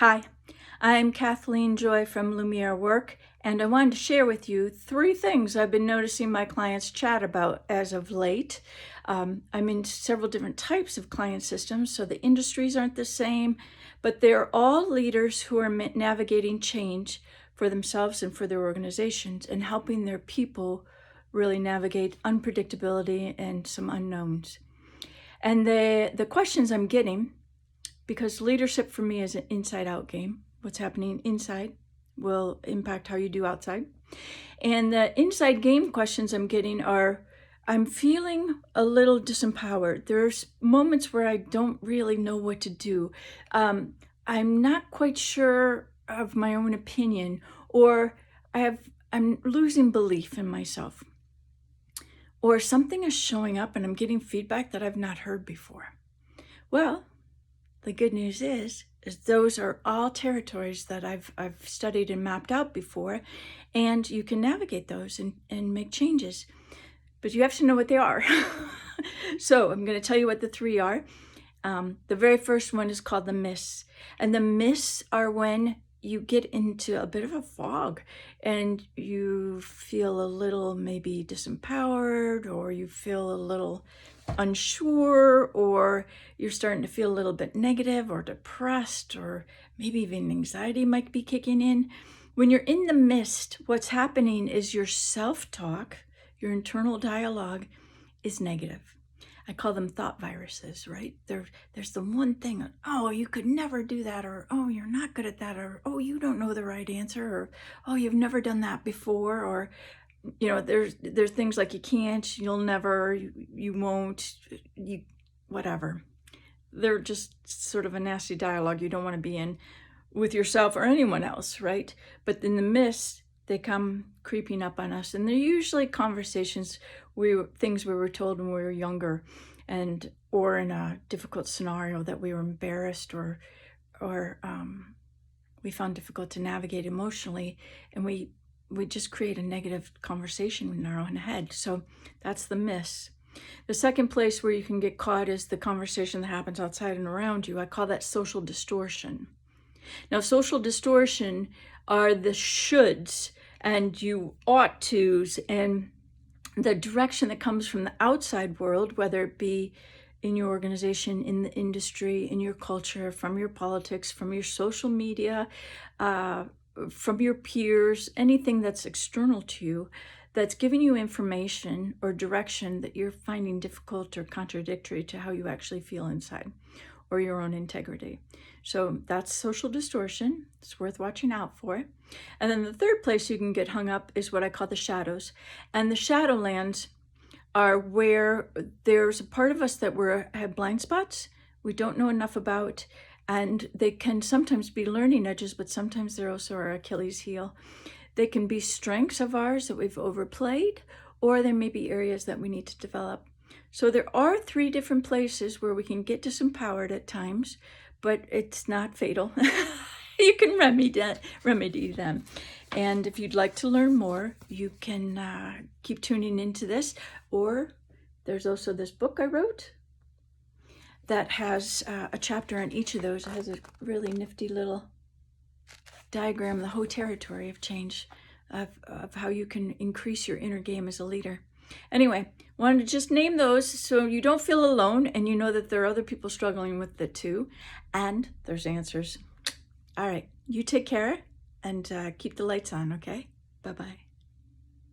Hi, I'm Kathleen Joy from Lumiere Work, and I wanted to share with you 3 things I've been noticing my clients chat about as of late. I'm in several different types of client systems, so the industries aren't the same, but they're all leaders who are navigating change for themselves and for their organizations and helping their people really navigate unpredictability and some unknowns. And the questions I'm getting, because leadership for me is an inside-out game. What's happening inside will impact how you do outside. And the inside game questions I'm getting are, I'm feeling a little disempowered. There's moments where I don't really know what to do. I'm not quite sure of my own opinion, or I'm losing belief in myself. Or something is showing up and I'm getting feedback that I've not heard before. Well, the good news is those are all territories that I've studied and mapped out before, and you can navigate those and make changes. But you have to know what they are. So I'm going to tell you what the 3 are. The very first one is called the mists. And the mists are when you get into a bit of a fog and you feel a little maybe disempowered, or you feel a little unsure, or you're starting to feel a little bit negative or depressed, or maybe even anxiety might be kicking in. When you're in the mist, what's happening is your self-talk, your internal dialogue is negative. I call them thought viruses, right? There's the one thing, oh, you could never do that, or oh, you're not good at that, or oh, you don't know the right answer, or oh, you've never done that before, or there's things like you can't, you'll never, you won't, you whatever. They're just sort of a nasty dialogue you don't want to be in with yourself or anyone else, right? But in the midst, they come creeping up on us, and they're usually conversations, things we were told when we were younger, or in a difficult scenario that we were embarrassed or we found difficult to navigate emotionally, and we just create a negative conversation in our own head. So that's the miss. The second place where you can get caught is the conversation that happens outside and around you. I call that social distortion. Now, social distortion are the shoulds and you ought tos, and the direction that comes from the outside world, whether it be in your organization, in the industry, in your culture, from your politics, from your social media, from your peers, anything that's external to you, that's giving you information or direction that you're finding difficult or contradictory to how you actually feel inside, or your own integrity. So that's social distortion. It's worth watching out for. And then the third place you can get hung up is what I call the shadows. And the shadowlands are where there's a part of us that have blind spots we don't know enough about, and they can sometimes be learning edges, but sometimes they're also our Achilles heel. They can be strengths of ours that we've overplayed, or there may be areas that we need to develop. So there are 3 different places where we can get disempowered at times, but it's not fatal. You can remedy them. And if you'd like to learn more, you can keep tuning into this. Or there's also this book I wrote that has a chapter on each of those. It has a really nifty little diagram of the whole territory of change, of how you can increase your inner game as a leader. Anyway, wanted to just name those so you don't feel alone, and you know that there are other people struggling with it too, and there's answers. All right, you take care and keep the lights on, okay? Bye-bye.